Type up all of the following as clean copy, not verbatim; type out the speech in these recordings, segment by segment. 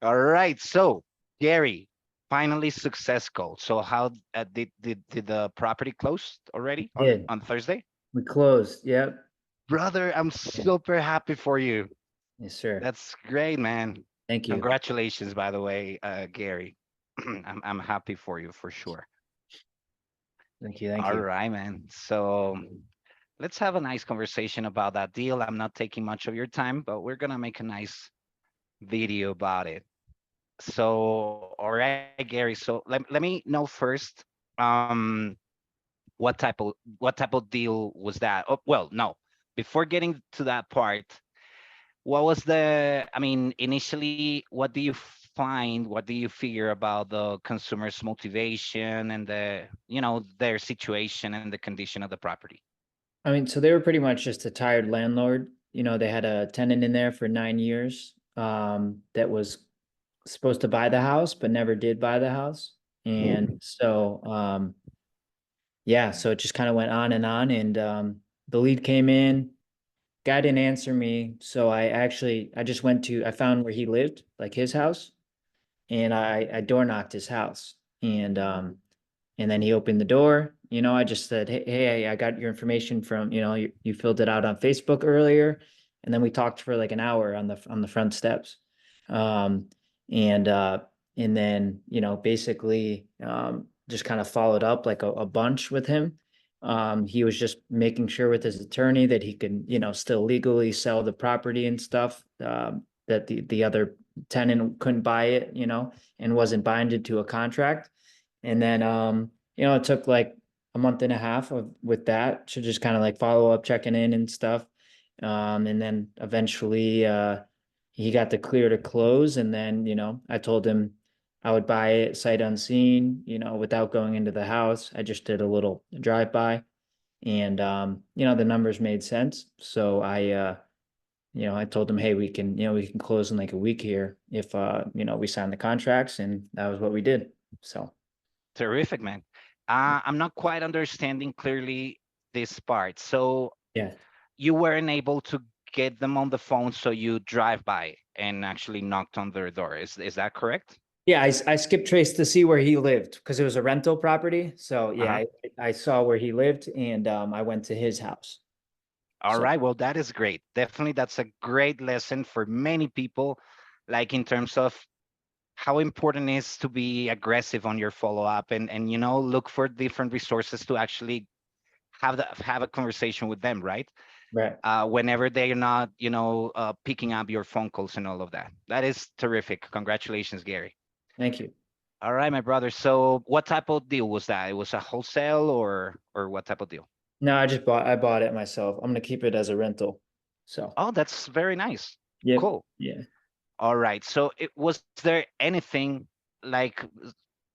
All right. So, Gary, finally success call. So, how did the property close already Did. on Thursday? We closed. Yep. Brother, I'm super happy for you. Yes, sir. That's great, man. Thank you. Congratulations, by the way, Gary. I'm happy for you for sure. Thank you. Thank All you. right, man. So let's have a nice conversation about that deal. I'm not taking much of your time, but we're gonna make a nice video about it. So, all right, Gary. So let me know first. Um, what type of deal was that? Oh, well, no. Before getting to that part, what was the? I mean, initially, what do you find? What do you figure about the consumer's motivation and their situation and the condition of the property? I mean, so they were pretty much just a tired landlord. They had a tenant in there for 9 years, that was supposed to buy the house, but never did buy the house. And so, yeah, so it just kind of went on and on. And the lead came in, guy didn't answer me. So I just I found where he lived, like his house, and I door knocked his house. And then he opened the door. I just said, hey, I got your information from, you filled it out on Facebook earlier. And then we talked for like an hour on the front steps. Um, and and then, basically just kind of followed up like a bunch with him. He was just making sure with his attorney that he can, still legally sell the property and stuff, that the other tenant couldn't buy it, and wasn't binded to a contract. And then it took like a month and a half with that to just kind of like follow up, checking in and stuff. And then eventually he got the clear to close. And then, I told him I would buy it sight unseen, without going into the house. I just did a little drive by, and the numbers made sense. So I told him, hey, we can close in like a week here if we sign the contracts, and that was what we did. So Terrific, man. I'm not quite understanding clearly this part. So yeah. you weren't able to get them on the phone, so you drive by and actually knocked on their door. Is that correct? Yeah, I skip traced to see where he lived because it was a rental property. So yeah, Uh-huh. I saw where he lived, and I went to his house. All So right. Well, that is great. Definitely, that's a great lesson for many people, like in terms of how important it is to be aggressive on your follow-up and look for different resources to actually have a conversation with them, right? right. Whenever they are not, picking up your phone calls and all of that. That is terrific. Congratulations, Gary. Thank you. All right, my brother. So what type of deal was that? It was a wholesale or what type of deal? No, I bought it myself. I'm gonna keep it as a rental. So Oh, that's very nice. yep. Cool. Yeah. All right. So was there anything like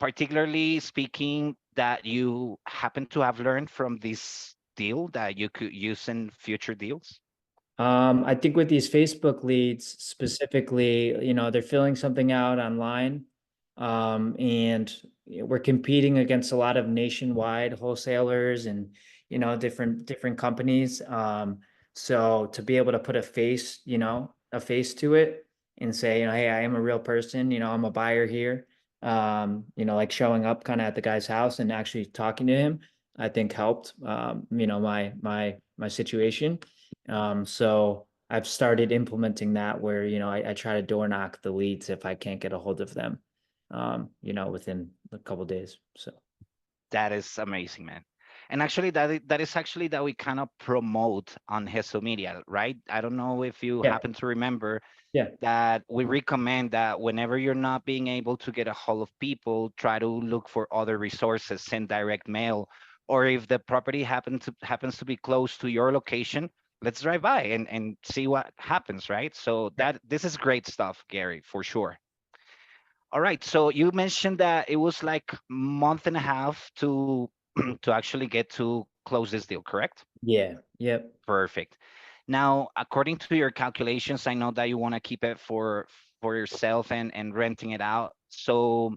particularly speaking that you happen to have learned from this deal that you could use in future deals? I think with these Facebook leads specifically, they're filling something out online. And we're competing against a lot of nationwide wholesalers and, different companies. So to be able to put a face to it and say, hey, I am a real person, I'm a buyer here. Like showing up kind of at the guy's house and actually talking to him, I think helped, my situation. So I've started implementing that where, I try to door knock the leads if I can't get a hold of them, within a couple days. So That is amazing, man. And actually, that is actually that we kind of promote on Hesel Media, right? I don't know if you yeah, happen to remember yeah, that we recommend that whenever you're not being able to get a hold of people, try to look for other resources, send direct mail, or if the property happens to be close to your location, let's drive by and see what happens, right? So yeah. that this is great stuff, Gary, for sure. All right. So you mentioned that it was like month and a half to to actually get to close this deal, correct? Yeah, yep. Perfect. Now, according to your calculations, I know that you want to keep it for yourself and renting it out. So,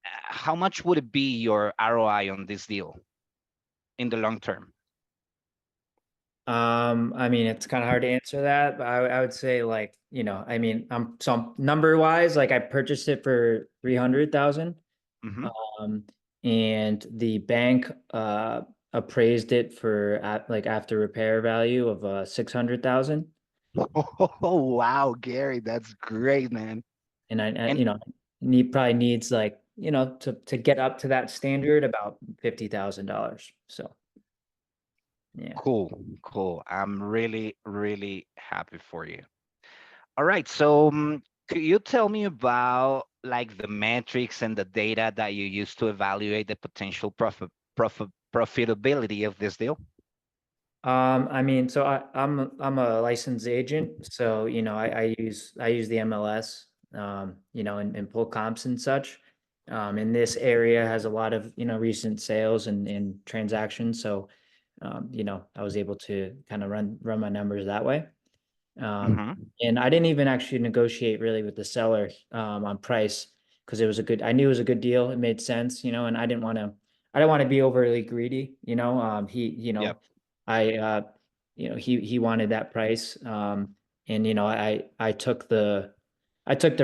how much would it be your ROI on this deal in the long term? I mean, it's kind of hard to answer that, but I would say like, I mean, number wise, like I purchased it for 300,000. Hmm. Um, and the bank appraised it for like after repair value of 600,000. Oh, wow, Gary, that's great, man. And And probably needs like, to get up to that standard about $50,000. So yeah. cool, cool. I'm really, really happy for you. All right, so could you tell me about like the metrics and the data that you use to evaluate the potential profitability of this deal? I mean, so I'm a licensed agent, so I use the MLS, and pull comps and such. And this area has a lot of recent sales and transactions, so I was able to kind of run my numbers that way. Um, Hmm. and I didn't even actually negotiate really with the seller on price because I knew it was a good deal. It made sense, and I didn't want to be overly greedy, Yep. he wanted that price. And I took the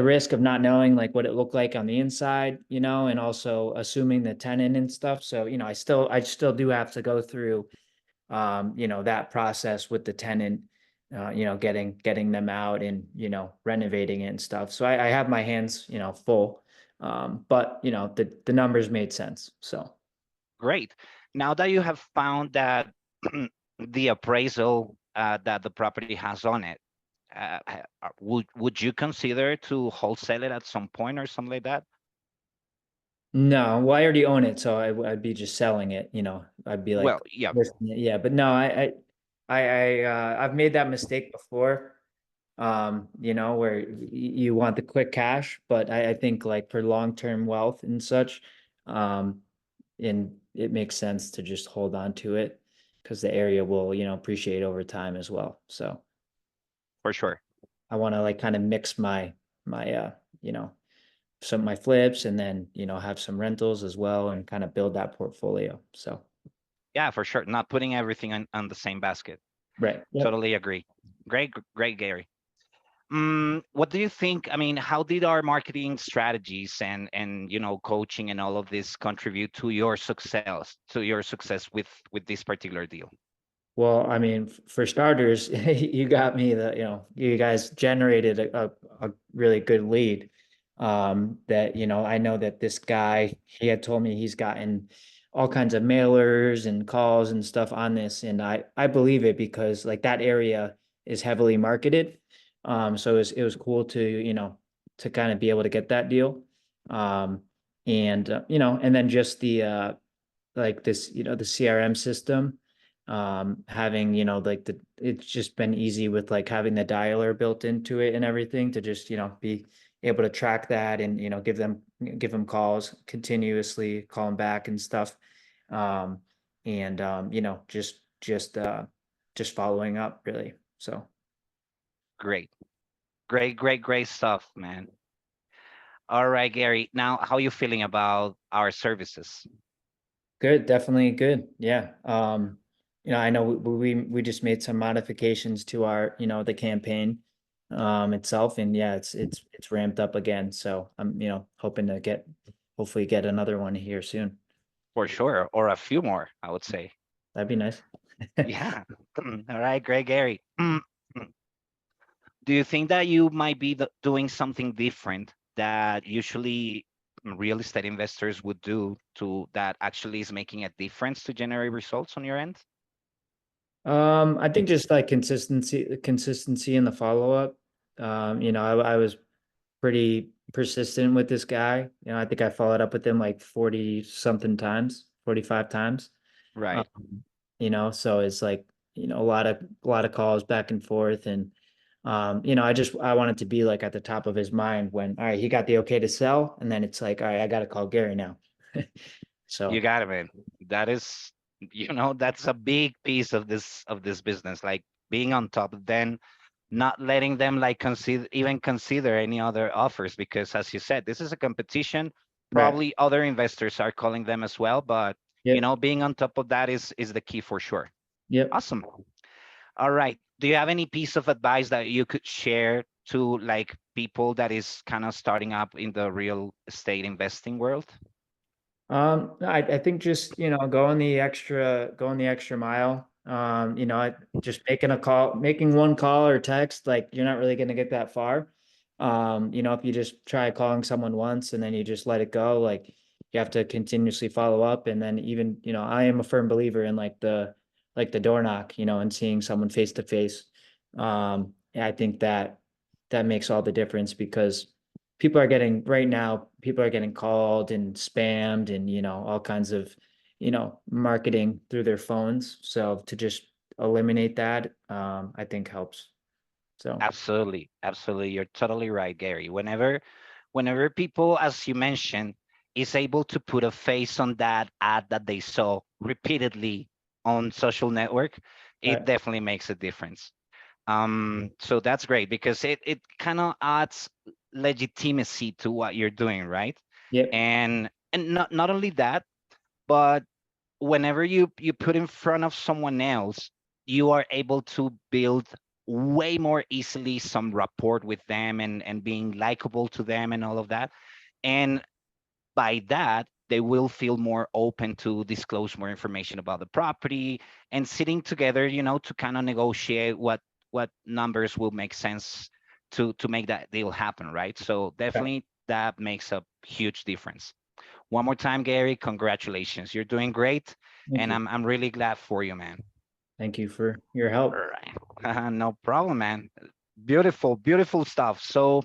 risk of not knowing like what it looked like on the inside, and also assuming the tenant and stuff. So, I still do have to go through that process with the tenant, getting them out and, renovating it and stuff. So I have my hands, full. But the numbers made sense. So Great. Now that you have found that the appraisal that the property has on it, would you consider to wholesale it at some point or something like that? no, well, I already own it, so I'd be just selling it, I'd be like Well, yeah, listing it. Yeah, but no, I've made that mistake before. Where you want the quick cash, but I think like for long-term wealth and such, um, and it makes sense to just hold on to it because the area will, appreciate over time as well. So for sure. I want to like kind of mix my you know, some of my flips and then, have some rentals as well and kind of build that portfolio. So Yeah, for sure. Not putting everything on the same basket. right. Yep. Totally agree. Great, great, Gary. What do you think? I mean, how did our marketing strategies and coaching and all of this contribute to your success with this particular deal? Well, I mean, for starters, you got me you guys generated a really good lead. That, I know that this guy, he had told me he's gotten all kinds of mailers and calls and stuff on this. And I believe it because like that area is heavily marketed. So it was cool to kind of be able to get that deal. Um, and then just like this, the CRM system, having, like it's just been easy with like having the dialer built into it and everything to just, be able to track that and, give them calls continuously, call them back and stuff. Um, and, just following up really. So Great, great, great, great stuff, man. All right, Gary. Now, how are you feeling about our services? good, definitely good. Yeah. I know we just made some modifications to our, the campaign itself, and yeah, it's ramped up again. So I'm, hoping to hopefully get another one here soon. For sure, or a few more, I would say. That'd be nice. Yeah. All right, great, Gary. Do you think that you might be doing something different that usually real estate investors would do to that actually is making a difference to generate results on your end? I think just like consistency in the follow-up. I was pretty persistent with this guy. I think I followed up with him like 40 something times, 45 times. Right. So it's like, a lot of calls back and forth. And, I wanted to be like at the top of his mind when, all right, he got the okay to sell. And then it's like, all right, I got to call Gary now. You So, got it, man. That is, that's a big piece of this business, like being on top, then not letting them like consider any other offers because as you said, this is a competition. right. Probably other investors are calling them as well, but Yep. being on top of that is the key for sure. Yep. Awesome. All right. Do you have any piece of advice that you could share to like people that is kind of starting up in the real estate investing world? I think just, going the extra mile. Just making a call, making one call or text, like you're not really going to get that far. If you just try calling someone once and then you just let it go, like you have to continuously follow up. And then even, I am a firm believer in like the door knock, and seeing someone face to face. I think that makes all the difference because people are getting called and spammed and all kinds of marketing through their phones, so to just eliminate that, I think helps. So Absolutely. Absolutely. You're totally right, Gary. Whenever people, as you mentioned, is able to put a face on that ad that they saw repeatedly on social network, it right. definitely makes a difference. So that's great because it kind of adds legitimacy to what you're doing, right? Yep. And not only that, but whenever you put in front of someone else, you are able to build way more easily some rapport with them and being likable to them and all of that. And by that, they will feel more open to disclose more information about the property and sitting together, to kind of negotiate what numbers will make sense to make that deal happen, right? So Yeah. definitely that makes a huge difference. One more time, Gary, congratulations. You're doing great, Thank and you. I'm really glad for you, man. Thank you for your All help. right. No problem, man. Beautiful, beautiful stuff. So